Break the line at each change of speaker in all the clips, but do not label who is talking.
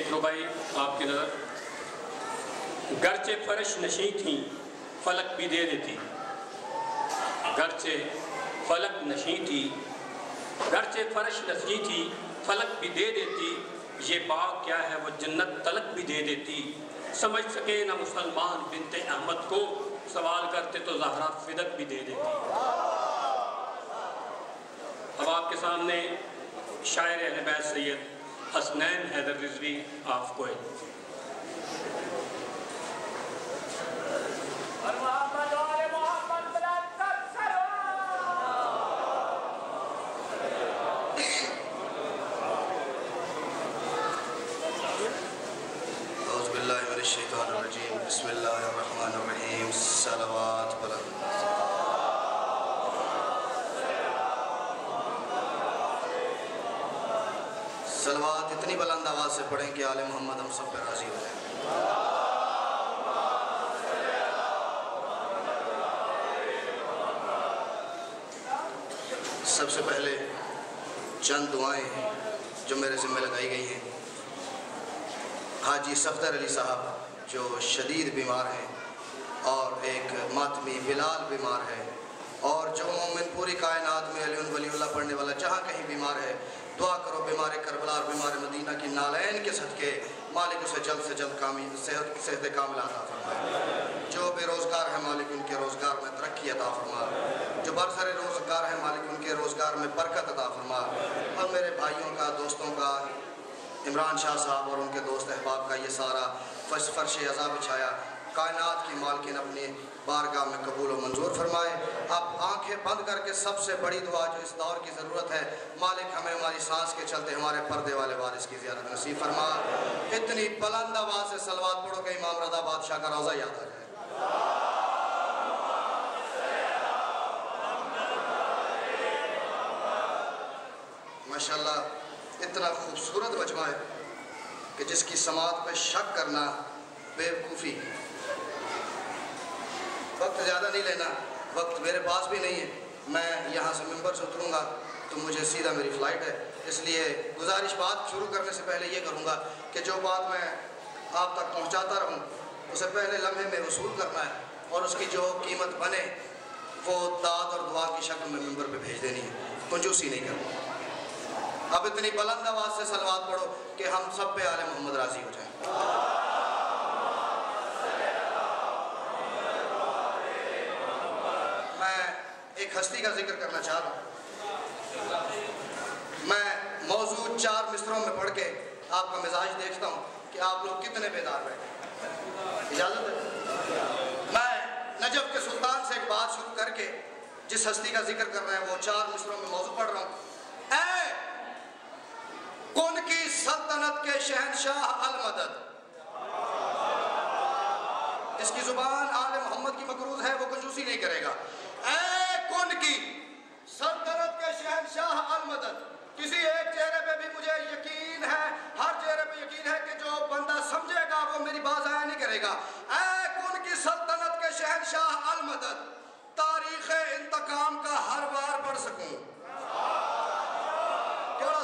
एक रुबाई आपकी नज़र। गरचे फर्श नशी थी फलक भी दे देती, गरचे फलक नशी थी, गरचे फर्श नशी थी फलक भी दे देती, ये बाग क्या है वो जन्नत तलक भी दे देती। समझ सके ना मुसलमान बिनते अहमद को, सवाल करते तो ज़हरा फिदक भी दे देती। अब आपके सामने शायर अहले बैत सैयद हसनैन हैदर रिजवी ऑफ कोयल।
औज़ुबिल्लाहिमिनश्शैतानिर्रजीम, बिस्मिल्लाहिर्रहमानिर्रहीम, सलावत बुलंद। सलवात इतनी बुलंद आवाज़ से पढ़ें कि आले मोहम्मद हम सब पे राज़ी हो जाए। सबसे पहले चंद दुआएं जो मेरे ज़िम्मे लगाई गई हैं। हाजी सफदर अली साहब जो शदीद बीमार हैं और एक मातमी बिलाल बीमार है, और जो मोमिन पूरी कायनात में अली वलीउल्लाह पढ़ने वाला जहाँ कहीं बीमार है, दुआ करो बीमार करबला और बीमार मदीना की नालैन के सदके मालिक उसे जल्द से जल्द सेहत कामिला अता फरमाए। जो बेरोज़गार है मालिक उनके रोज़गार में तरक्की अता फरमा, जो बरसरे रोज़गार है मालिक उनके रोज़गार में बरकत अता फरमा। और मेरे भाइयों का, दोस्तों का, इमरान शाह साहब और उनके दोस्त अहबाब का ये सारा फर्श अज़ा बिछाया, कायनात की मालकिन अपनी बारगाह में कबूल और मंजूर फरमाए। अब आंखें बंद करके सबसे बड़ी दुआ जो इस दौर की ज़रूरत है, मालिक हमें हमारी सांस के चलते हमारे पर्दे वाले वारिस की ज़ियारत नसीब फरमा। इतनी बुलंद आवाज़ से सलवात पढ़ो कि इमाम रज़ा बादशाह का रोज़ा याद आ जाए। माशाअल्लाह इतना खूबसूरत मजमा है कि जिसकी समात पे शक करना बेवकूफ़ी। वक्त ज़्यादा नहीं लेना, वक्त मेरे पास भी नहीं है। मैं यहाँ से मिंबर से उतरूँगा तो मुझे सीधा मेरी फ़्लाइट है, इसलिए गुजारिश बात शुरू करने से पहले ये करूँगा कि जो बात मैं आप तक पहुँचाता रहूँ उसे पहले लम्हे में वसूल करना है, और उसकी जो कीमत बने वो दाद और दुआ की शक्ल में मिंबर पे भेज देनी है, कंजूसी नहीं करनी। अब इतनी बुलंद आवाज़ से सलवात पढ़ो कि हम सब पे आले मोहम्मद राज़ी हो जाए। एक हस्ती का जिक्र करना चाह रहा हूँ। मैं मौजूद 4 मिसरों में पढ़ के आपका मिजाज देखता हूँ कि आप लोग कितने बेदार बैठे। इजाज़त है? मैं नजफ के सुल्तान से एक बात शुरू करके जिस हस्ती का जिक्र कर रहे हैं वो 4 मिसरों में मौजूद पढ़ रहा हूँ। ऐ कुन की सल्तनत के शहनशाह अल-मदद। इसकी जुबान आले मोहम्मद की मकरूज है, वो कंजूसी नहीं करेगा। कौन की सल्तनत के शहनशाह अल-मदद। किसी एक चेहरे पे भी मुझे यकीन है, हर चेहरे पे यकीन है कि जो बंदा समझेगा वो मेरी बात ज़ाया नहीं करेगा। ऐ कौन की सल्तनत के शहनशाह अल-मदद, तारीख़ इंतकाम का हर बार पढ़ सकूं। थोड़ा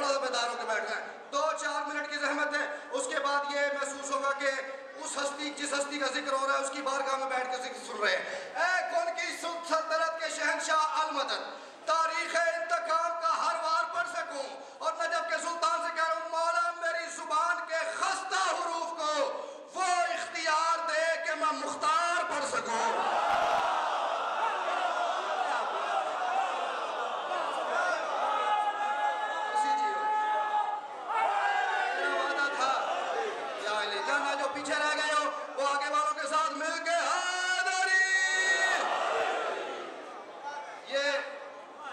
सा बेदार होकर बैठना है, 2-4 मिनट की जहमत है। उसके बाद ये महसूस होगा कि उस हस्ती, जिस हस्ती का जिक्र हो रहा है उसकी बारगाह में बैठ के जिक्र सुन रहे हैं। ऐ कौन की सल्तनत के शहनशाह अल-मदद, तारीख़ इंतकाम का हर बार पढ़ सकूं। और नजफ के सुल्तान से कह रहा हूं, मौला मेरी जुबान के खस्ता हुरूफ को वो इख्तियार दे कि मैं मुख्तार पढ़ सकूं। पीछे रह गए हो वो आगे वालों के साथ मिलकर हादरी। ये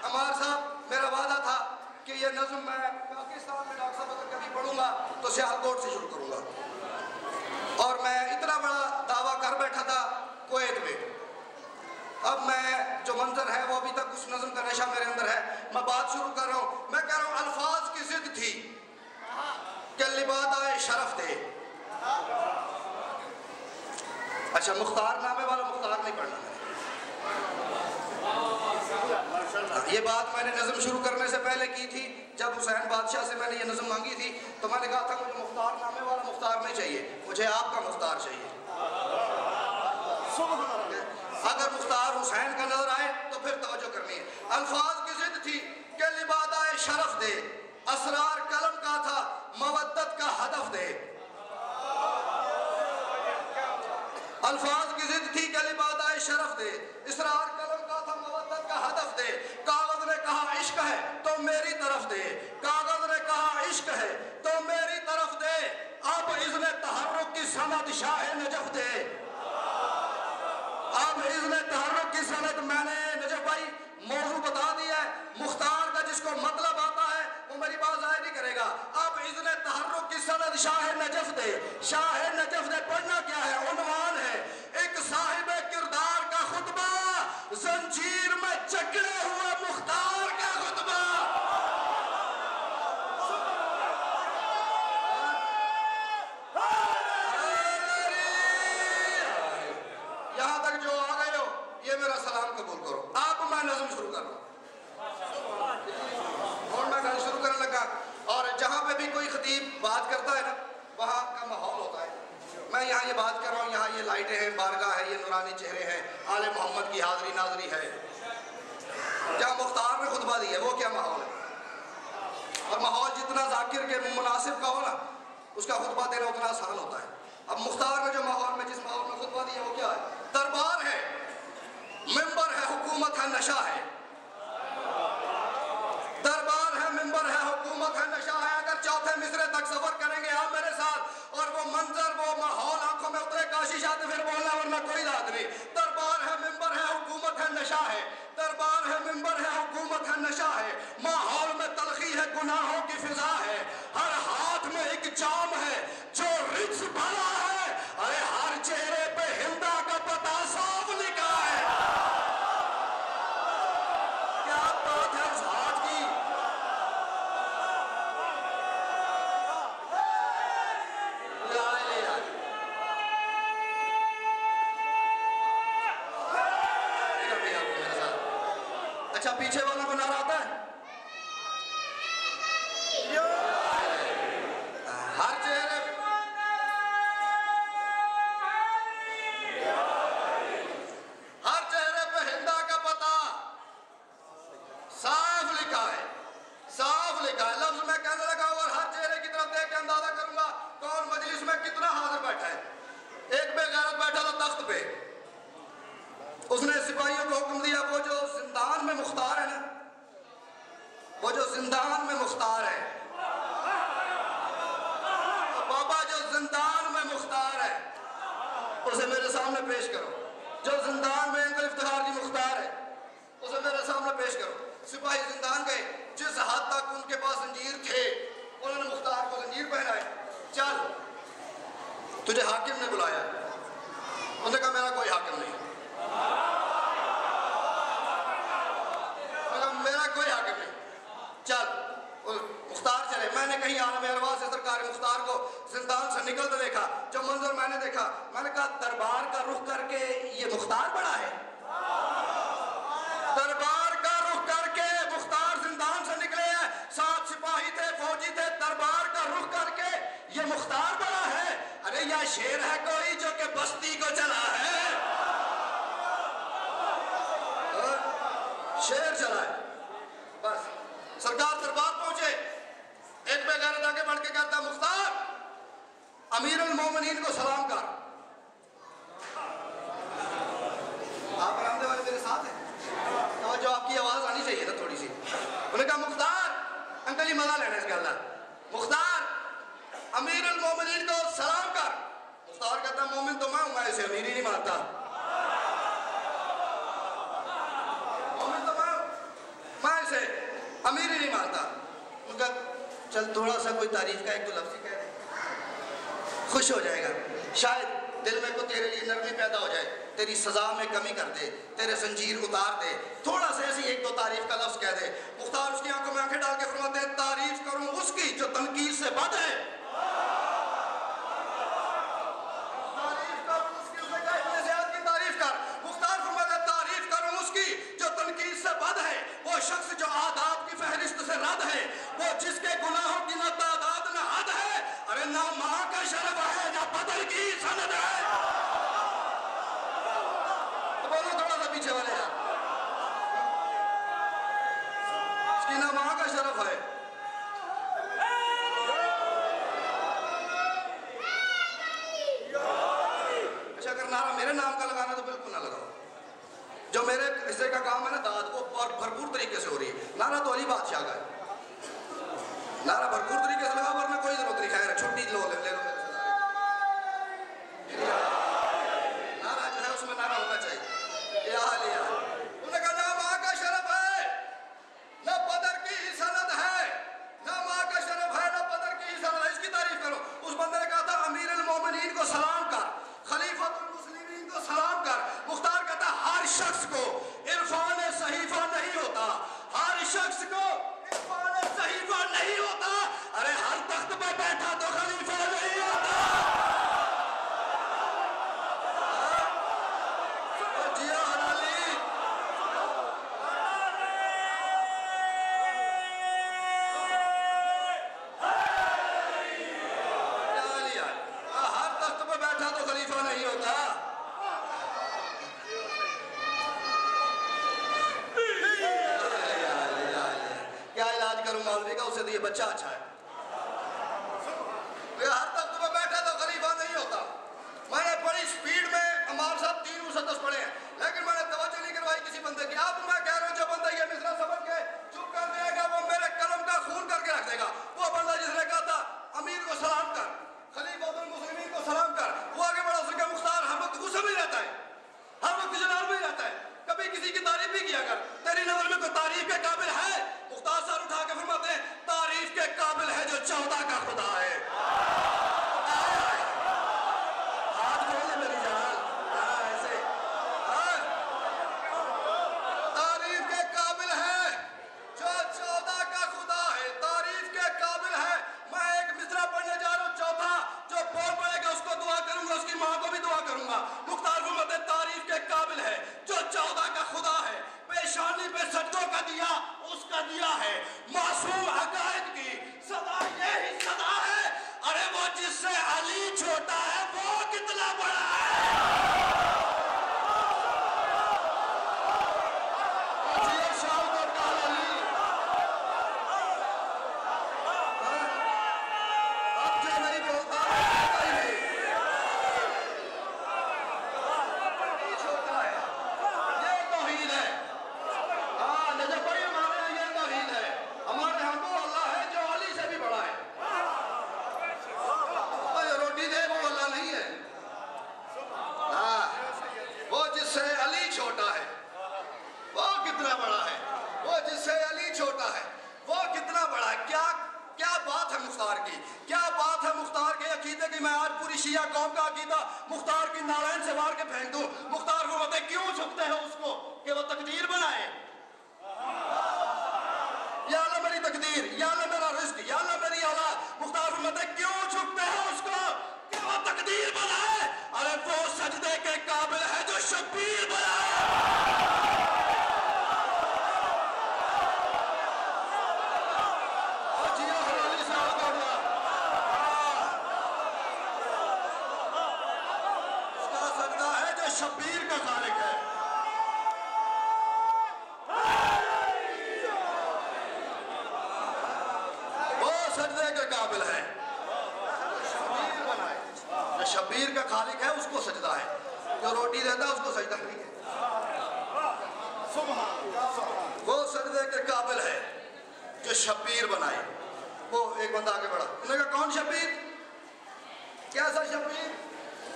अमार साहब, मेरा वादा था कि ये नज़्म मैं पाकिस्तान में डॉक्टर साहब अगर कभी पढ़ूंगा तो सियालकोट से शुरू करूंगा, और मैं इतना बड़ा दावा कर बैठा था कुवैत में। अब मैं जो मंजर है वो अभी तक उस नज़्म का नशा मेरे अंदर है। मैं बात शुरू कर रहा हूँ। मैं कह रहा हूँ अल्फाज की जिद थी कि लिबाद आए शरफ दे। अच्छा, मुख्तार नामे वाला मुख्तार नहीं पढ़ना है। ये बात मैंने नज़म शुरू करने से पहले की थी। जब हुसैन बादशाह से मैंने ये नज़म मांगी थी तो मैंने कहा था मुझे मुख्तार नामे मुझे आपका मुख्तार चाहिए। अगर मुख्तार हुसैन का नजर आए तो फिर तवज्जो करनी है। अल्फाज की जिद थी कि लिबादाए शरफ दे, असरार कलम का था मवद्दत का हदफ दे। अल्फाज की जिद थी कि लिबादाए शरफ दे, इसरार कलम का था मवद्दत का हदफ दे। कागज ने कहा इश्क है तो मेरी तरफ दे, कागज ने कहा इश्क है तो मेरी तरफ दे। अब इज़्ने तहर्रुक की सनद शाह नजफ दे, अब इज़्ने तहर्रुक की सनद। मैंने नजफ भाई मौजू बता दिया है, मुख्तार का जिसको मतलब आता है वो मेरी बात ज़ाहिर नहीं करेगा। अब इज़्ने तहर्रुक की सनद शाह नजफ दे, शाह नजफ दे पढ़ना क्या है, उन्वान है एक साहिब किरदार का खुतबा, जंजीर में जकड़े हुए मुख्तार का खुतबा। यहां तक जो आ गए हो ये मेरा सलाम कबूल करो। अब मैं नज़म शुरू कर रहा हूं और मैं गल शुरू करने लगा। और जहां पे भी कोई खतीब बात करता है ना वहां का माहौल होता है। मैं यहाँ ये बात कर रहा हूँ, यहाँ ये लाइटें हैं, बारगाह है, ये नूरानी चेहरे हैं, आले मोहम्मद की हाज़री नाज़री है। जहाँ मुख्तार ने खुतबा दी है वो क्या माहौल है। और माहौल जितना जाकिर के मुनासिब का हो ना उसका खुतबा देना उतना आसान होता है। अब मुख्तार ने जो माहौल में जिस माहौल में खुतबा दिया वो क्या है, दरबार है, मिंबर है, हुकूमत है, नशा है। दरबार है, मिंबर है, हुकूमत है, नशा है। अगर चौथे मिसरे तक सफर करेंगे आप मेरे साथ और वो मंजर वो माहौल आंखों में उतरे काशी शादी फिर बोलना वरना कोई बात नहीं। दरबार है, मिंबर है, हुकूमत है, नशा है। दरबार है, मिंबर है, हुकूमत है, नशा है। माहौल में तलखी है, गुनाहों की फिजा है। हर हाथ में एक जाम है जो रिज्स भरा है। अरे हर चेहरे पे हिंदा का पता साफ लिखा है। क्या बात है इस हाथ की। अच्छा पीछे वाला को नारा आता है। हर चेहरे पे हिंदा का पता साफ लिखा है, साफ लिखा है। लफ्ज में कहने लगा और हर चेहरे की तरफ देख के अंदाजा करूंगा कौन मजलिस में कितना हाजिर बैठा है। एक बेगैरत बैठा था तख्त पे, उसने सिपाहियों को हुक्म दिया वो जो जिंदान में मुख्तार है ना, वो जो जिंदान में मुख्तार है, तो बाबा जो जिंदान में मुख्तार है उसे मेरे सामने पेश करो। जो जिंदान में अंकल इफ्तिखार जी मुख्तार है उसे मेरे सामने पेश करो। सिपाही जिंदान गए, जिस हद तक उनके पास जंजीर थे उन्होंने मुख्तार को जंजीर पहनाए। चल तुझे हाकिम ने बुलाया, उन्होंने कहा मेरा कोई हाकिम नहीं, मेरा कोई हाकिम नहीं, चल। मुख्तार चले। मैंने कहीं आलम अरवा से सरकार मुख्तार को जिंदान से निकलते देखा। जो मंजर मैंने देखा मैंने कहा दरबार का रुख करके ये मुख्तार बड़ा है। दरबार का रुख करके मुख्तार जिंदान से निकले हैं, 7 सिपाही थे, फौजी थे। दरबार का रुख करके ये मुख्तार बड़ा है। अरे यह शेर है कोई जो कि बस्ती को चला है, शेर चला है। बस सरकार दरबार पहुंचे, एक बेगैरत आगे बढ़ के कहता मुख्तार अमीरुल मोमिनीन को सलाम कर। आप रामदेव वाले मेरे साथ हैं तो जो आपकी आवाज आनी चाहिए ना थोड़ी सी। उन्होंने कहा मुख्तार अंकल जी मजा लेना इस गल, मुख्तार अमीरुल मोमिनीन को सलाम कर। मुख्तार कहता मोमिन तो मैं हूं, मैं इसे अमीर ही नहीं मानता। मोमिन तो मैं इसे अमीर ही नहीं मानता। उनका चल थोड़ा सा कोई तारीफ का एक तो लफ्ज़ कह दे, खुश हो जाएगा, शायद दिल में को तेरे लिए नरमी पैदा हो जाए, तेरी सजा में कमी कर दे, तेरे जंजीर उतार दे। थोड़ा सा ऐसी एक दो तारीफ का लफ्ज़ कह दे। मुख्तार उसकी आंखों में आंखें डाल के फरमाते हैं तारीफ करूं उसकी जो तनकीर से बद है। तारीफ करूं उसकी, उसने कहा इतने ज़्यादा की तारीफ कर। मुख्तार फरमाते तारीफ करूं उसकी जो तनकीर से बद है, वो शख्स जो आदाब की फहरिस्त से रद है, वो जिसके गुनाहों की न तादाद न हद है। अरे ना माँ का शर्फ है ना पता पदर की सनद है। तो बोलो थोड़ा सा पीछे वाले यार, इसकी ना मां का शरफ है। अच्छा अगर नारा मेरे नाम का लगाना तो बिल्कुल ना लगाओ। जो मेरे हिस्से का काम है ना दाद, वो भरपूर तरीके से हो रही है। नारा तो अली बादशाह का है, नारा भरपूर तरीके से लगा, वरना कोई जरूरत नहीं। खैर छुट्टी ले लो नारा जो है उसमें नारा होना चाहिए। उन्होंने कहा ना माँ का शरफ है, ना पदर की सनद है, ना माँ का शरफ है, ना पदर की सनद है। इसकी तारीफ करो। उस बंदे ने कहा था अमीर अल मोमिनीन को सलाम कर, खलीफतुल मुस्लिमीन को सलाम कर। मुख्तार कहता हर शख्स को इरफान सहीफा नहीं होता, हर शख्स को इरफान सहीफा नहीं होता। अरे हर तख्त पे बैठा तो खलीफा नहीं होता। जिया हलाली हर तख्त पे बैठा तो खलीफा नहीं होता। क्या इलाज करूं मौलवी का, उससे तो ये बच्चा अच्छा है। हर तख्त पे बैठा तो खलीफा नहीं होता। मैंने बड़ी स्पीड में अमार साहब 3 मुसद्दस पढ़े हैं, लेकिन मैंने तवज्जो नहीं करवाई किसी बंदे की। अब मैं कह रहा हूं जो बंदा ये मिसरा समझ के चुप कर देगा वो मेरे कलम का खून करके रख देगा। वो बंदा जिसने कहा था अमीर को सलाम कर, खलीफतुल मुस्लिमीन को सलाम कर, वो आगे बढ़ा सके। मुख्तार हर वक्त गुस्से में रहता है, हर वक्त जलाल में रहता है। कभी किसी की तारीफ भी किया कर। तेरी नजर में कोई तारीफ के काबिल है? मुख्तार सर उठा के फरमाते हैं तारीफ के काबिल है जो 14 का खुदा है। हाथ खोले मेरी जान, ऐसे तारीफ के काबिल है जो 14 का खुदा है, तारीफ के काबिल है। मैं एक मिसरा पढ़ने जा रहा हूँ, चौथा जो बोल पड़ेगा उसको दुआ करूंगा, उसकी माँ को भी दुआ करूंगा। मुख्तार फरमाते तारीफ के काबिल है जो 14 का खुदा है। पेशानी पे सज्जों का दिया उसका दिया है, मासूम हकायत की सदा यही सदा है। अरे वो जिससे अली छोटा है वो कितना बड़ा है। अब जो नहीं बोलता छोटा है, ये तौहीद है। हाँ नजर भाई हमारे यहाँ ये तौहीद है। हमारे यहाँ वो अल्लाह है जो अली से भी बड़ा है। रोटी दे वो अल्लाह नहीं है। हाँ वो जिससे अली छोटा है वो कितना बड़ा है, वो जिससे अली छोटा है वो कितना बड़ा है। क्या क्या बात है मुख्तार की, क्या बात है मुख्तार के अकीदे की। मैं आज पूरी शिया कौम का अकीदा मुख्तार की नारायण से मार के फेंक दूं। मुख्तार को बताए क्यों झुकते हैं उसको कि वो तकदीर बनाए। या अल्लाह मेरी तकदीर, या अल्लाह मेरा रिस्क, या अल्लाह मेरी औलाद। मुख्तार को बताए क्यों झुकते हैं उसको कि वो तकदीर बनाए। अरे वो सजदे के काबिल है जो शब्बीर बनाए। शब्बीर का खालिक है। वो सजदे के काबिल है। जो शब्बीर का खालिक है उसको सजदा है, जो रोटी देता है उसको सजदा नहीं है। वो सजदे के काबिल है जो शब्बीर बनाए। वो एक बंदा आगे बढ़ा, उन्होंने कहा कौन शब्बीर, कैसा शब्बीर।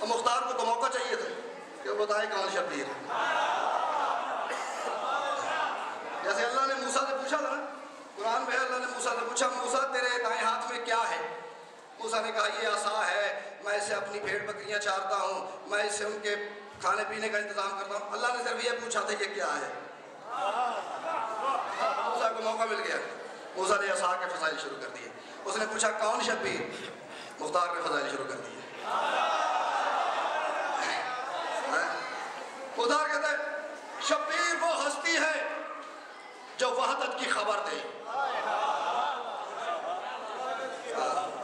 और मुख्तार को तो मौका चाहिए था कि बताए कौन शब्बीर। जैसे अल्लाह ने मूसा से पूछा था ना, कुरान में अल्लाह ने मूसा से पूछा मूसा तेरे दाएं हाथ में क्या है। मूसा ने कहा ये आसा है, मैं इसे अपनी भेड़ बकरियां चारता हूँ, मैं इसे उनके खाने पीने का इंतजाम करता हूँ। अल्लाह ने सिर्फ ये पूछा था ये क्या है। मूसा को मौका मिल गया, मूसा ने आसा के फजाइल शुरू कर दिए। उसने पूछा कौन शब्बीर, मुख्तार ने फजाइल शुरू कर दिए। खुदा कहता है शब्बीर वो हस्ती है जो वहदत की खबर दे।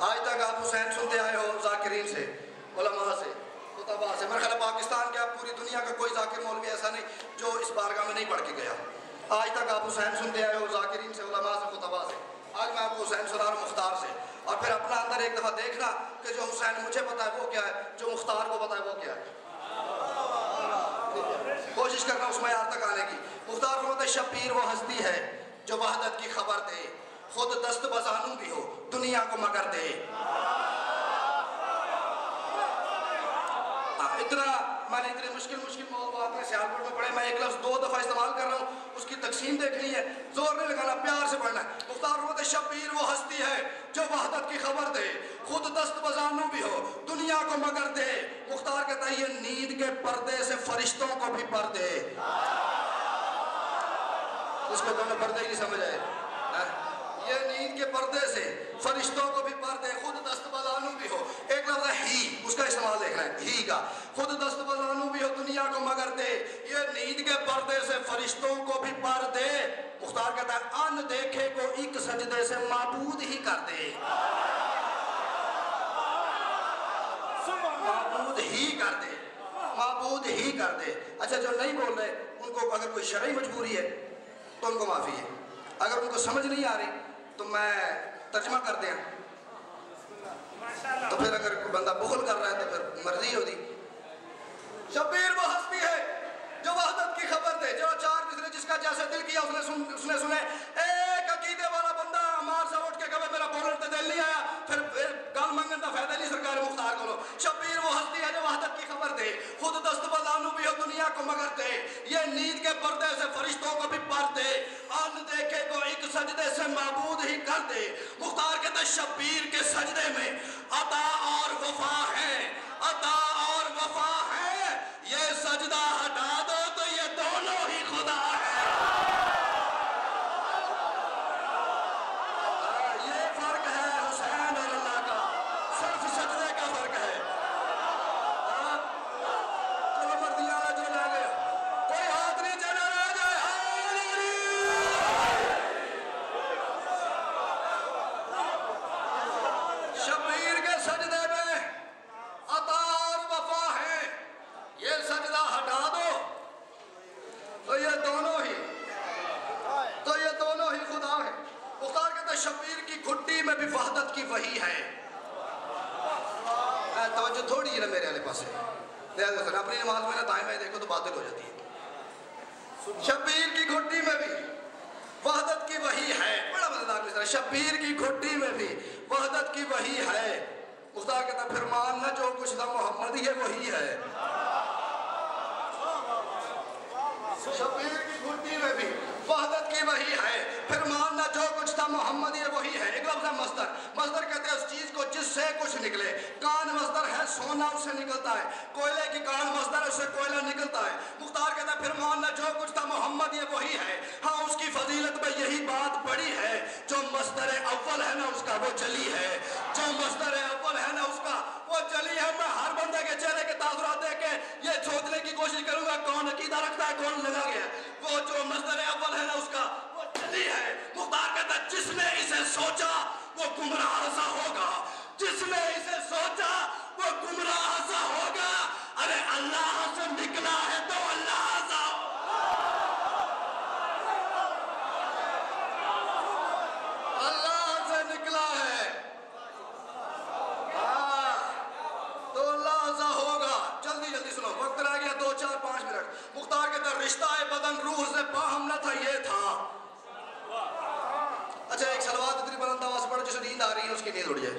आज तक आप हुसैन सुनते आए हो जाकिरीन से, उलमा पूरी दुनिया का कोई जाकिर मौलवी ऐसा नहीं जो इस बारगाह में नहीं पढ़ के गया। आज तक आप हुसैन सुनते आए हो, जाकिरीन से, उलमा से, खुतबा से। आज मैं आपको हुसैन सुना रहा हूं मुख्तार से। और फिर अपना अंदर एक दफ़ा देखना कि जो हुसैन मुझे पता है वो क्या है, जो मुख्तार को पता है वो क्या है। कोशिश करना उस मयार तक आने की। मुख्तार फरमाते शब्बीर वो हस्ती है जो वहदत की खबर दे, खुद दस्त बजानू भी हो दुनिया को मगर दे। इतना मैंने इतने मुश्किल मौज़ूआत में सियालकोट में पढ़े, मैं एक लफ्ज़ 2 दफ़ा इस्तेमाल कर रहा हूँ, उसकी तकसीम देखनी है, जोर नहीं लगाना, प्यार से पढ़ना है। मुख्तार फरमाते शब्बीर वो हस्ती है जो वहदत की खबर दे, खुद दस्त बजानू भी हो दुनिया को मगर दे। मुख्तार कहता है ये नींद के पर्दे से फरिश्तों को भी पर्दे। उसको दोनों पर्दे ही नहीं समझ आए। ये नींद के पर्दे से फरिश्तों को भी पर्दे, खुद दस्त बजानू भी हो। एक लफ्ज़ ही, उसका इस्तेमाल देखना है, ही का, खुद दस्त बजानू भी हो दुनिया को मगर दे। ये नींद के पर्दे से फरिश्तों को भी पर्दे। मुख्तार कहता है अन देखे को एक सजदे से माबूद ही कर दे। माबूद ही कर दे, माबूद ही कर दे। अच्छा, जो नहीं बोल रहे उनको अगर कोई शरई मजबूरी है तो उनको माफ़ी है। अगर उनको समझ नहीं आ रही तो मैं तर्जमा कर दें, तो फिर अगर बंदा बुखल कर रहा है तो फिर मर्जी होती। शब्बीर वो हस्ती है जो वहदत की खबर दे, जो 4 मिसरे जिसका जैसे दिल किया उसने सुने। एक अकीदे वाला बंदा मार से उठ के कहे मेरा बोलने तो दिल नहीं आया, फिर गल मंगन का फायदा नहीं सरकार मुख्तार को। शब्बीर वो हस्ती है जो वहदत की खबर दे, खुद दस्त बजानू भी हो दुनिया को मगर दे। ये नींद के पर्दे से फरिश्तों को भी पर्दे, अन देखे को एक सजदे से माबूद ही कर दे। मुख्तार कहते शब्बीर के सजदे में अता और वफा है, अता और वफा है। ये सजदा हटा दो तो ये दोनों ही खुदा है। ये फर्क है हुसैन और अल्लाह का, सिर्फ सजदे का फर्क है। चलो मर्दियां जो ले गए, कोई हाथ नहीं चला रह जाए। शब्बीर के सजदे में अता और वफा है, ये सजदा हटा दो तो ये दोनों ही खुदा है। मुख्तार कहता है शब्बीर की घुट्टी में भी वहदत की वही है। तवज्जो थोड़ी है ना मेरे वाले पास, अपनी नमाज में ना दाएं बाएं देखो तो बातिल हो जाती है। शब्बीर की घुट्टी में भी वहदत की वही है। बड़ा मजेदार मिसरा, शब्बीर की घुट्टी में भी वहदत की वही है। मुख्तार कहता फिर मानना जो कुछ था मोहम्मद ही वही है। शब्बीर की घुट्टी में भी वहदत की वही है, फिर मानना जो कुछ था मोहम्मद ही वही है। एक लफ्ज़ है मस्दर। मस्दर कहते हैं उस चीज को जिससे कुछ निकले। कान मस्दर है, सोना उससे निकलता है। कोयले की कान मस्दर है, उससे कोयला निकलता है। मुख्तार कहता है फिर मानना जो कुछ था मोहम्मद ये वही है। हाँ, उसकी फजीलत में यही बात बड़ी है, जो मस्दर अव्वल है ना उसका वो जली है, जो मस्दर अव्वल है ना उसका वो जली है। मैं हर बंदे के चेहरे के तासुरात देख के ये सोचने की कोशिश करूंगा कौन अकीदा रखता है, कौन लगा गया। वो जो मस्दर अव्वल है ना उसका वो जली है। मुख्तार कहता है जिसने इसे सोचा वो गुमराह सा होगा, जिसने इसे सोचा वो गुमराह सा होगा। अरे अल्लाह से निकला है तो अल्लाह सा, अल्लाह से निकला है तो अल्लाह सा होगा। जल्दी जल्दी सुनो, वक्त रह गया 2, 4, 5 मिनट। मुख्तार कहता है रिश्ता बदन रूह से बाहम न था ये था। अच्छा, एक सलवात इतनी बुलंद आवाज से पढ़ो जिसे नींद आ रही है उसकी नींद उड़ जाए।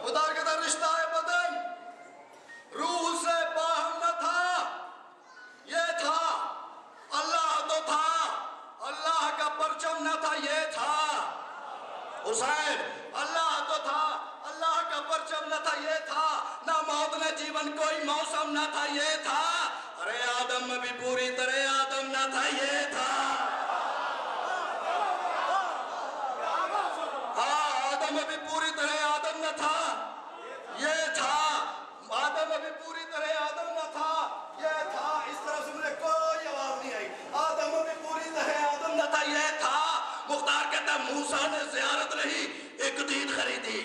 मुख्तार कहता है रिश्ता बदन रूह से बाहम न था ये था। अल्लाह तो था, अल्लाह का परचम न था ये था। हुसैन, अल्लाह तो था, अल्लाह का परचम न था ये था। ना मौत न जीवन कोई मौसम न था ये था। अरे आदम में भी पूरी तरह आदम न था ये था। हाँ, आदम में भी पूरी तरह आदम न था ये था। आदम में भी पूरी तरह आदम न था ये था। इस तरह से मुझे कोई आवाज नहीं आई। आदम में भी पूरी तरह आदम न था ये था। मुख्तार कहता मूसा ने ज़ियारत नहीं एक दीद खरीदी।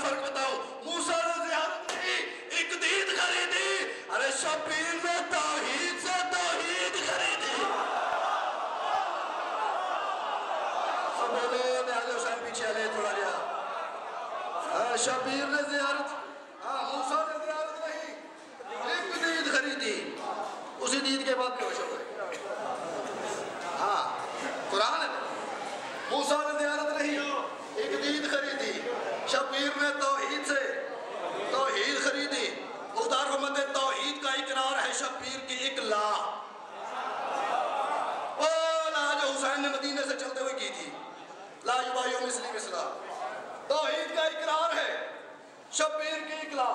फर्क बताऊं, मूसा ने ज़ियारत नहीं, इकदीद खरीदी। अरे शब्बीर ने तौहीद से तौहीद खरीदी। सब बोले न्याज़ हुसैन पीछे आ गए थोड़ा गया। शब्बीर ने ज़ियारत, मूसा ने ज़ियारत नहीं, इकदीद खरीदी। उसी दीद के बाद बेहोश हो गए। हाँ, कुरान है। मूसा ने ज़ियारत नहीं, इकदीद खरीदी। शब्बीर ने तौहीद से तौहीद खरीदी। मुख्तार फरमाते तौहीद का इकरार है शब्बीर की इकला। ओ ला जो हुसैन ने मदीने से चलते हुए की थी, ला युबायु मिस्ली मिसला। तौहीद का इकरार है शब्बीर की इकला।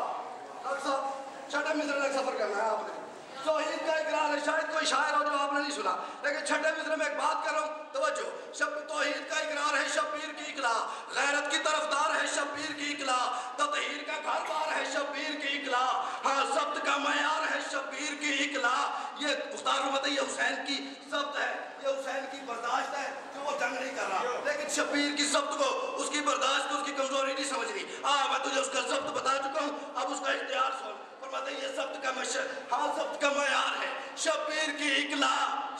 छठे मिसरे में सफर करना है आपने। तौहीद का इकरार है। शायद कोई शायर हो जो आपने नहीं सुना, लेकिन छठे मिसरे में एक बात कर रहा हूं, तवज्जो। तौहीद का इकरार है शब्बीर की इकला। गैरत की तरफदार है शब्बीर की इकला। ततहीर का घर बार है शब्बीर की इकला। हाँ, ज़ब्त का मयार है शब्बीर की इकला। ये मुख्तार फरमाते ये हुसैन की ज़ब्त है, ये हुसैन की बर्दाश्त है जो वो जंग नहीं कर रहा, लेकिन शब्बीर की ज़ब्त को, उसकी बर्दाश्त को, उसकी कमजोरी नहीं समझनी। मैं तुझे उसका ज़ब्त बता चुका हूँ, अब उसका इख्तियार सुन। फरमाते ये ज़ब्त का ज़ब्त का मयार है शब्बीर की इकला।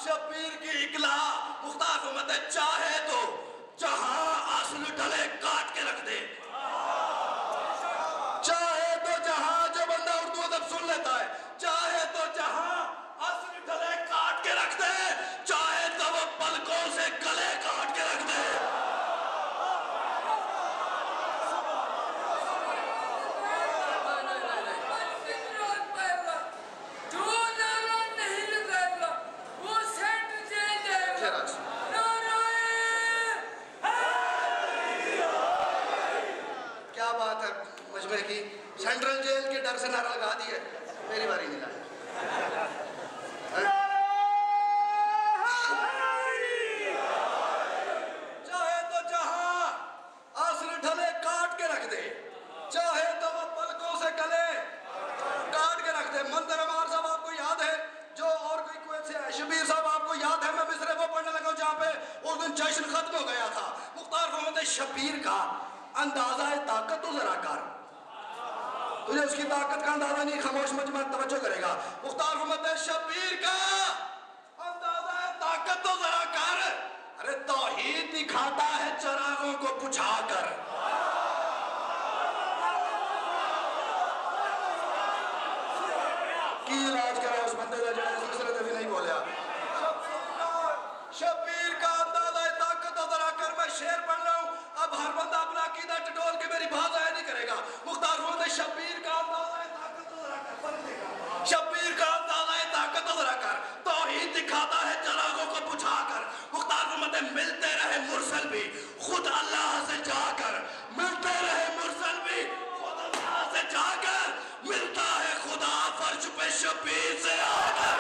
शब्बीर की इकला। मुख्तार फरमाते चाहे तो जहां असल ढले काट के रख दे। चाहे तो जहां, जो बंदा उर्दू अदब सुन लेता है, चाहे तो जहां असल ढले काट के रख दे, चाहे तो वो पलकों से गले काट के रख दे। की सेंट्रल जेल के डर से नारा लगा दिए, मेरी बारी नहीं लाया। चाहे तो जहां आसर ढले काट के रख दे, चाहे तो वो पलकों से गले काट के रख दे। मंदिर अमार साहब आपको याद है, जो और कोई कुवैत से है, शबीर साहब आपको याद है, मैं मिसरे वो पढ़ने लगा जहाँ पे उस दिन जश्न खत्म हो गया था। मुख्तार फरमाते शबीर का अंदाजा है ताकत तो जरा कर, तुझे उसकी ताकत का अंदाजा नहीं, खामोश मजमा तवज्जो करेगा। मुख्तार फरमाते शबीर का अंदाजा है ताकत तो जरा कर। अरे तौहीद दिखाता है चरागों को बुझा कर। की इलाज करा उस बंदे का जो इस मसले में भी नहीं बोलिया। शबीर का अंदाजा है ताकत तो जरा कर। मैं शेर पढ़ रहा हूं, अब हर बंदा अपना अकीदा टटोल के मेरी बात आया नहीं करेगा। मुख्तार फरमाते शबीर का अंदाजा है ताकत तो जरा कर, शबीर का अंदाजा है ताकत तो जरा कर, तौहीद दिखाता है चरागों को बुझा कर। मुख्तार फरमाते मिलते रहे मुरसल भी खुद अल्लाह से जाकर, मिलते रहे मुरसल भी खुद अल्लाह से जाकर, मिलता है खुदा फर्श पे शबीर से आकर।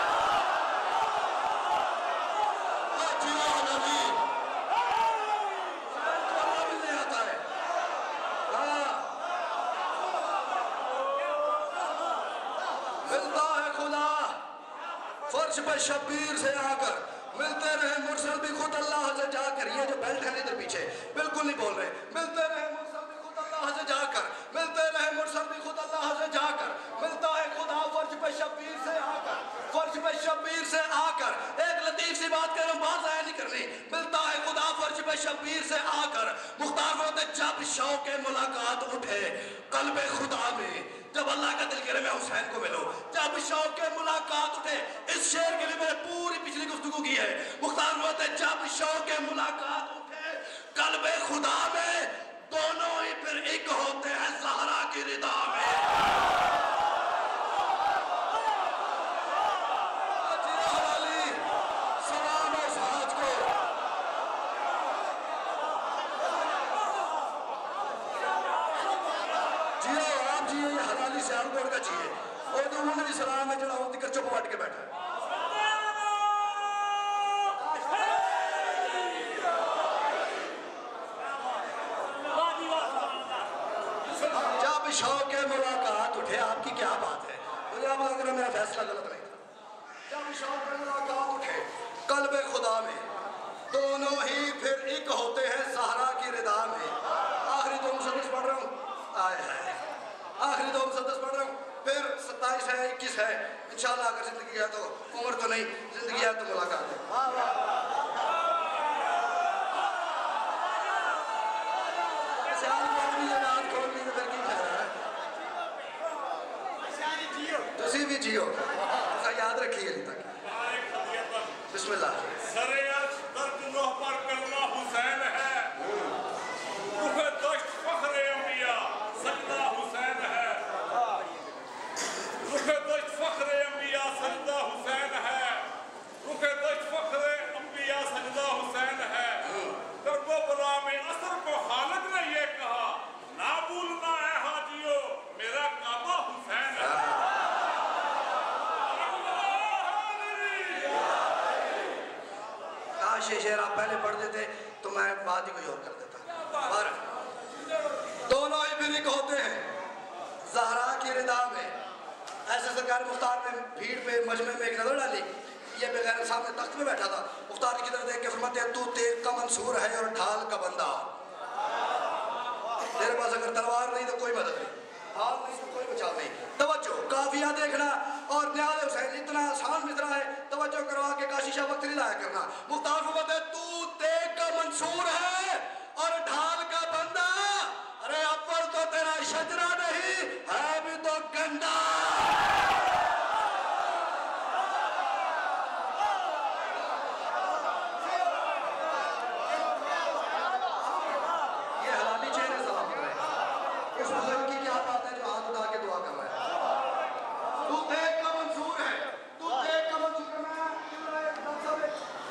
फर्श पर शबीर से आकर, मिलते रहे मुरसल भी खुद अल्लाह से जाकर। ये जो बेल्ट है इधर पीछे बिल्कुल नहीं बोल रहे। मिलते रहे मुरसल भी खुद अल्लाह से जाकर, मिलते रहे मुरसल भी खुद अल्लाह से जाकर, मिलता है खुदा फर्श पे शबीर से आकर, फर्श पे शबीर से आकर। एक लतीफ सी बात कर रहा हूं, बात ज़ाया नहीं करनी। मिलता है खुदा फर्श पे शबीर से आकर। मुख्तार फरमाते जब शौक़ मुलाकात उठे कल्बे खुदा में, जब अल्लाह का दिल करे मैं हुसैन को मिलूं, जब शौक़ मुलाकात उठे। इस शेर के लिए मैंने पूरी पिछली गुफ्तगू की है। मुख्तार फरमाते जब शौक़ मुलाकात उठे कल्बे खुदा में, दोनों ही फिर एक होते हैं ज़हरा की रिदा में। सलाम है जरा दिक्कत चुप बैठ के बैठा है। जब शौक़ मुलाकात उठे, आपकी क्या बात है, मुझे अब लग रहा मेरा फैसला गलत नहीं था। जब शौक़ मुलाकात उठे कल्बे खुदा में, दोनों ही फिर एक होते हैं ज़हरा की रिदा में। आखिरी दो मुसल्लस पढ़ रहा हूँ। आए हैं। आखिरी दो मुसद्दस पढ़ रहा हूँ, फिर 27 है 21 है इंशाल्लाह। अगर जिंदगी है तो, उम्र तो नहीं, जिंदगी है तो मुलाकात है। तुसी भी जियो, याद रखिए अभी तक। बिस्मिल्लाह।
हुसैन है, फख्र अंबिया सजदा हुसैन है, फख्र अंबिया सजदा हुसैन है, फख्र अंबिया सजदा हुसैन है। कर्बला में असर को खालिद ने ये कहा, ना भूलना है हाजियो मेरा काबा हुसैन है।
काश ये शेर आप पहले पढ़ देते तो मैं बात ही कोई और कर देता। और दोनों ही बिरिक होते हैं ज़हरा की रिदा में। ऐसे सरकार मुख्तार ने भीड़ पे मजमे में एक नजर डाली, ये बेगैर सामने तख्त में बैठा था। मुख्तार की तरफ देख के फरमाते हैं, तू तेग का मंसूर है और ढाल का बंदा। तेरे पास अगर तलवार नहीं तो कोई मदद नहीं, हाल नहीं तो कोई बचाव नहीं। तवज्जो, काफिया देखना और न्याय हुसैन इतना आसान मिसरा है, तवज्जो करवा के काशीशा वक्त नहीं लाया करना। मुख्तार फरमाते हैं, तू तेग का मंसूर है और ढाल का बंदा। अरे अव्वल तो तेरा शजरा नहीं है भी तो गंदा। ये हलाली चेहरे सलाम कर रहे हैं। उस बुजुर्ग की क्या बात है जो हाथ उठा के दुआ कर रहा है। तू तेग का मंसूर है, तू तेग का मंसूर है।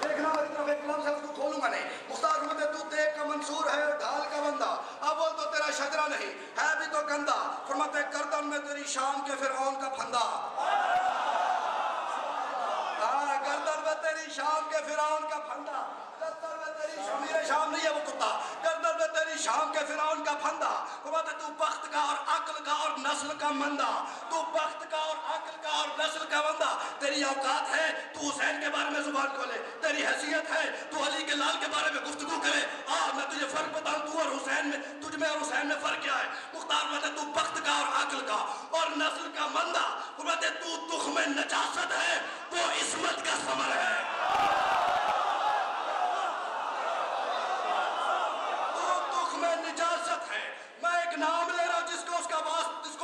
देखना मेरी तरफ एक लफ्ज़ है उसको खोलूंगा नहीं। मुख्तार फरमाते हैं, तू तेग का मंसूर है और ढाल का बंदा। अव्वल तो तेरा शजरा नहीं है भी तो गंदा। फरमाते हैं, गर्दन में तेरी शाम के फिरौन का फंदा। हाँ, गर्दन में तेरी शाम के फिरौन का फंदा। गर्दन में तेरी शमीर शाम नहीं है वो कुत्ता, गर्दन में तेरी शाम के फिरौन का फंदा। फरमाते हैं, तू बख्त का और अक्ल का और नस्ल का मंदा। तू बख्त का और अक्ल का और नस्ल का बंदा। तेरी औकात है तू हुसैन के बारे में जुबान खोले, तेरी हैसियत है तू अली के लाल के बारे में गुफ्तगू करे। मैं तुझे फर्क बताऊं, तू और हुसैन में, तुझ में और हुसैन में फर्क क्या है। मुख्तार कहते तू बख्त का और अक्ल का और नस्ल का मंदा। कहते तू तुख में नजासत है वो इस्मत का समर है। तू तुख में नजासत है। मैं एक नाम ले रहा हूं जिसको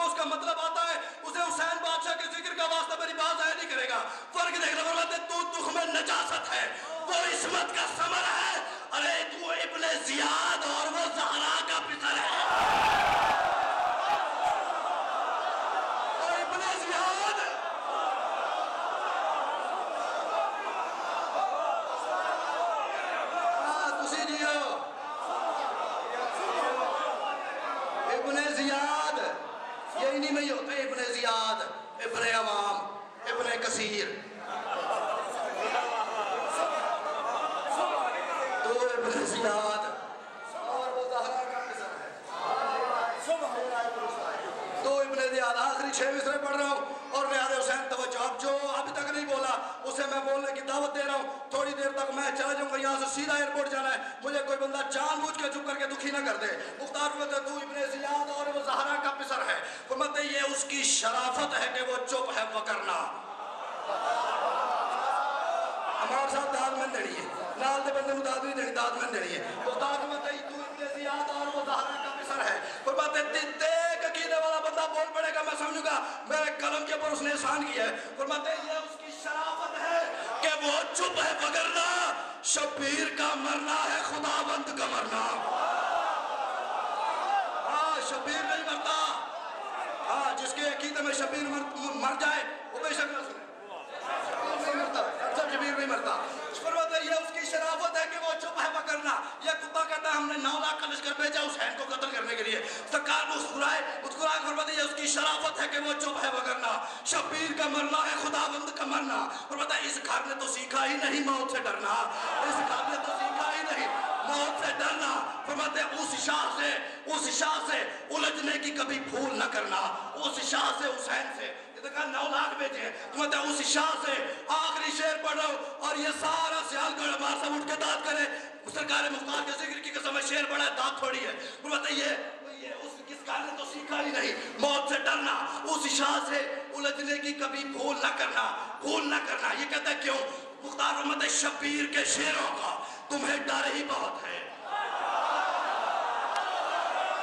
उसका मतलब आता है, उसे हुसैन बादशाह के जिक्र का वास्ता मेरी बात जाहिर नहीं करेगा। फर्क देखना फरमाते तू तुख में नजासत है वो इस्मत का समर है। अरे तू इब्ने जियाद और वो ज़हरा का पितर है। इब्ने जियाद तुसी जियो। इब्ने जियाद यही नहीं में होते, इब्ने जियाद, इब्ने अवाम, इब्ने कसीर। तो इब्ने जियाद और वो ज़हरा का पितर है। तो इब्ने जियाद आखिरी 6 मिसरे पढ़ रहा हूँ और रियाज़ हुसैन तवज्जो। अब जो अभी तक नहीं बोला उसे मैं बोलने की दावत दे रहा हूँ। थोड़ी देर तक मैं चला जाऊंगा, यहाँ से सीधा एयरपोर्ट जाना है। मुझे कोई बंदा जानबूझ के चुप करके दुखी ना कर दे। मुख्तार फरमाते तू इब्ने जियाद और वो ज़हरा का पितर है। फरमाते ये उसकी शराफत है कि वो चुप है वकरना। हमारे साथ दाद में देनी है, नाल दे बंदे दाद नहीं देनी, दाद में देनी है। मुख्तार फरमाते तू इब्ने जियाद और वो ज़हरा का पितर है। फरमाते तेग अकीदे वाला बंदा बोल पड़ेगा, मैं समझूंगा मेरे कलम के ऊपर उसने एहसान किया है। फरमाते ये उसकी शराफत है कि वो चुप है वगरना। शबीर का मरना है खुदाबंद का मरना। हाँ, शबीर नहीं मरता। हाँ, जिसके अकीदे में शबीर मर जाए वो बेशक न सुने, नहीं मरता, शबीर नहीं मरता। फरमाते ये उसकी शराफत है कि वो चुप है वगरना। ये कुत्ता कहता है हमने 9 लाख का लश्कर भेजा हुसैन को कत्ल करने के लिए। सरकार मुस्कुराए फरमाते ये उसकी शराफत है कि वो चुप है वगरना। शबीर का मरना है खुदाबंद का मरना। फरमाता इस घर ने तो सीखा ही नहीं मौत से डरना, इस घर ने तो सीखा ही नहीं मौत से डरना। फरमाते उस शाह से उलझने की कभी भूल न करना। उस शाह से, हुसैन से 9 लाख भेजे। फरमाते उस शाह से आखिरी शेर पढ़ रहा हूं और ये सारा सियालकोट हमारे सब उठ के दाद करे। सरकार मुख्तार के जिक्र की कसम शेर बड़ा है, दाद थोड़ी है। फरमाते ये उस घर ने तो सीखा ही नहीं, मौत से डरना, उस शाह से उलझने की कभी भूल न करना, भूल न करना। ये कहता है क्यों? मुख्तार अहमद शब्बीर के शेरों का तुम्हें डर ही बहुत है।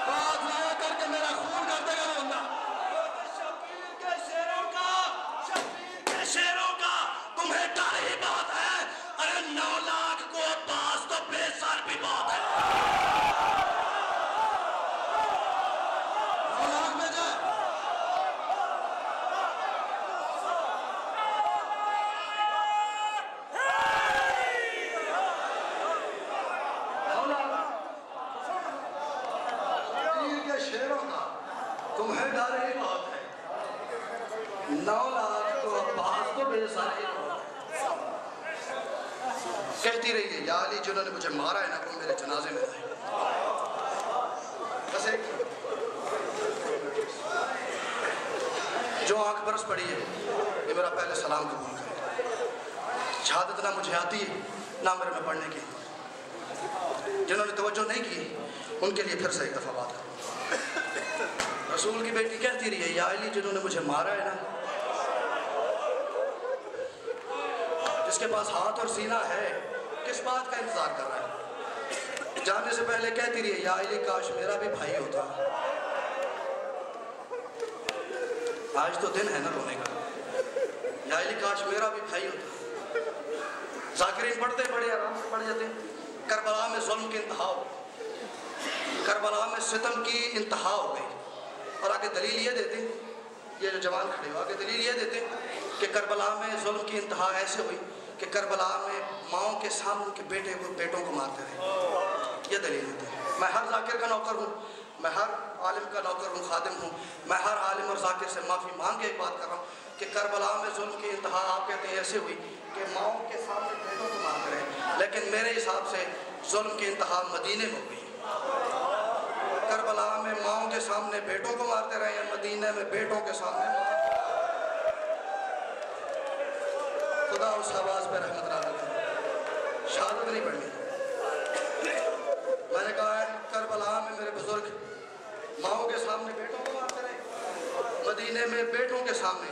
बात लाया करके मेरा खून कर देगा बंदा। शब्बीर के शेरों का, शब्बीर के शेरों का तुम्हें डर ही बहुत है। अरे 9 लाख को पास तो बेसर भी बहुत है। 9 लाख में जाए शेरों का तुम्हें डर ही बहुत है। 9 लाख तो अब्बास तो बेसारे कहती रही है, या अली जिन्होंने मुझे मारा है ना वो मेरे जनाजे में आए। बस एक जो आंख बरस पड़ी है ये मेरा पहले सलाम कबूल करे। शहादत ना मुझे आती है ना मेरे में पढ़ने की। जिन्होंने तवज्जो नहीं की उनके लिए फिर से एक दफा बात करूं। रसूल की बेटी कहती रही है, या अली जिन्होंने मुझे मारा है ना, जिसके पास हाथ और सीना है, किस बात का इंतजार कर रहा है? जाने से पहले कहती रही है, या अली काश मेरा भी भाई होता। आज तो दिन है ना रोने का। या अली काश मेरा भी भाई होता। जाकिरीन पढ़ते बड़े आराम से पढ़ जाते। करबला में जुल्म की इंतहा हो, करबला में सितम की इंतहा हो गई। और आगे दलील ये देते, ये जो जवान खड़े हो आगे दलील ये देते कि करबला में जुल्म की इंतहा ऐसे हुई कि करबला में माओं के सामने उनके बेटों को मारते रहे। ये दलील देते हैं। मैं हर जाकिर का नौकर हूँ, मैं हर आलिम का नौकर हूँ, खादिम हूँ। मैं हर आलिम और जाकिर से माफ़ी मांग के एक बात कर रहा हूँ कि करबला में जुल्म की इंतहा आप कहते हैं ऐसे हुई कि माओं के सामने बेटों को मारते रहे। लेकिन मेरे हिसाब से जुल्म की इंतहा मदीने में हुई। करबला में माओं के सामने बेटों को मारते रहे हैं, मदीने में बेटों के सामने। खुदा उस आवाज पे रहमत नाज़िल करे। शहादत नहीं पढ़नी। मैंने कहा है करबला में मेरे बुजुर्ग माओं के सामने बेटों को मारते रहे, मदीने में बेटों के सामने।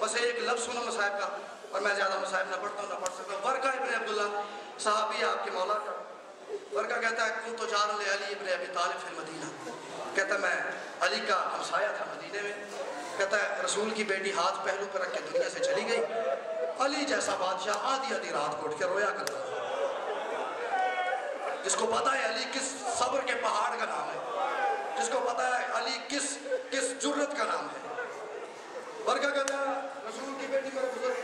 बस एक लफ्ज़ सुनो मसाइब का, और मैं ज़्यादा मसाइब ना पढ़ता हूँ ना पढ़ सकता। वर्का इब्न अब्दुल्ला सहाबी आपके मौला का। वर्का कहता है कुन तो जान ले अली इब्न अबी तालिब फिल मदीना। कहता मैं अली का हमसाया था मदीने में। कहता है रसूल की बेटी हाथ पहलू पर रख के दुनिया से चली गई। अली जैसा बादशाह आधी आधी रात को उठ के रोया करता था। जिसको पता है अली किस सब्र के पहाड़ का नाम है, जिसको पता है अली किस जुर्रत का नाम है। वर्का कहता है रसूल की बेटी मेरे बुजुर्ग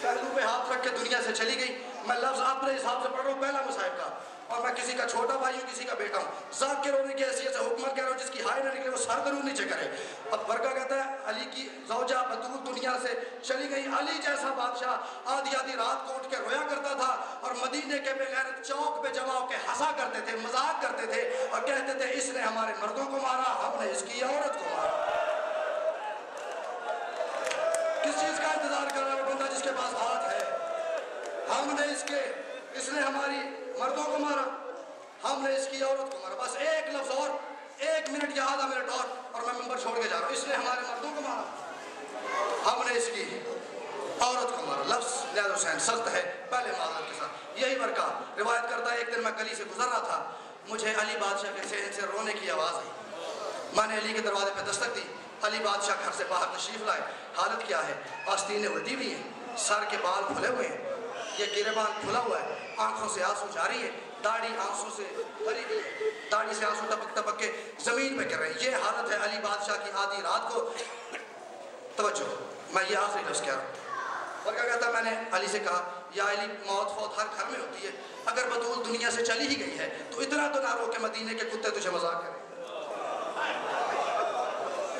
पहलू पे हाथ रख के दुनिया से चली गई। मैं लफ्ज़ अपने हिसाब से पढ़ रहा हूँ पहला मसाइब का, और मैं किसी का छोटा भाई हूँ किसी का बेटा हूँ। जाकिर होने की हैसियत से हुक्मत कह रहा हूँ, जिसकी हाय न निकले वो सर जरूर नीचे करे। अब वर्का कहता है अली की ज़ौजा बतूल दुनिया से चली गई। अली जैसा बादशाह आधी आधी रात को उठ के रोया करता था, और मदीने के बेगैरत चौक पे जमा होकर हंसा करते थे, मजाक करते थे, और कहते थे इसने हमारे मर्दों को मारा, हमने इसकी औरत को मारा। किस चीज़ का इंतजार कर रहा है बंदा जिसके पास हाथ है? हमने इसने हमारी मर्दों को मारा, हमने इसकी औरत को मारा। बस एक लफ्ज़ और, 1 मिनट या आधा मिनट और मैं मेंबर छोड़ के जा रहा हूँ। इसने हमारे मर्दों को मारा, हमने इसकी औरत को मारा। लफ्ज़ लिहाज हुसैन सख्त है, पहले माजरत के साथ। यही वर्का रिवायत करता है, एक दिन मैं गली से गुजर रहा था, मुझे अली बादशाह के सहन से रोने की आवाज़ आई। मैंने अली के दरवाजे पर दस्तक दी। अली बादशाह घर से बाहर तशरीफ लाए। हालत क्या है? आस्तीनें उल्टी हुई हैं, सर के बाल खुले हुए हैं, ये गिरेबान खुला हुआ है, आंखों से आंसू जारी है, दाढ़ी आंसू से भरी हुई है, दाढ़ी से आंसू टपक टपक के जमीन पे गिर रहे हैं। ये हालत है अली बादशाह की आधी रात को। तवज्जो, मैं ये आखिरी लफ्ज़ कह रहा हूँ। और क्या कहता, मैंने अली से कहा या अली मौत फौत हर घर में होती है, अगर बतूल दुनिया से चली ही गई है तो इतना तो ना रो के मदीने के कुत्ते तुझे मजाक करें।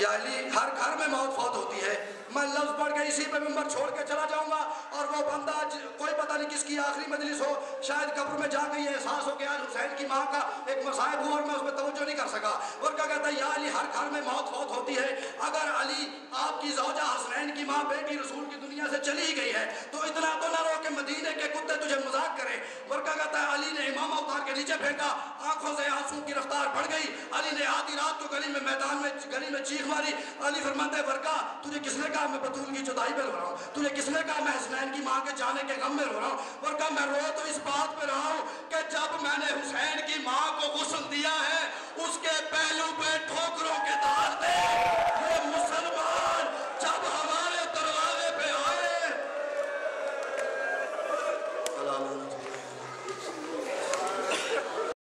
या अली हर घर में मौत फौत होती है। मैं लफ्ज़ पढ़ के इसी पे मिंबर छोड़ के चला जाऊंगा, और वो बंदा कोई पता नहीं किसकी आखिरी मजलिस हो, शायद कब्र में जाके ये एहसास हो कि आज हुसैन की माँ का एक मसाइब हुआ और मैं उसमें तवज्जो नहीं कर सका। और क्या कहता है, या अली हर घर में मौत फौत होती है, अगर अली आपकी ज़ौजा हसनैन की माँ बेटी रसूल की दुनिया से चली ही गई है तो इतना तो ना रो के मदीने के कुत्ते तुझे मजाक करें। और क्या कहता है, अली ने इमामा उतार के नीचे फेंका। आंखों से आंसू की रफ्तार बढ़ गई। अली ने आधी रात को गली में मैदान में गली में चीख मारी। अली फरमाते वर्का तुझे किसने कहा मैं बतूल की जुदाई पे रो रहा हूँ? तुझे किसने कहा मैं हुसैन की माँ के जाने के गम में रो रहा हूँ? वर्का मैं रो तो इस बात पे रहा हूँ कि जब मैंने हुसैन की माँ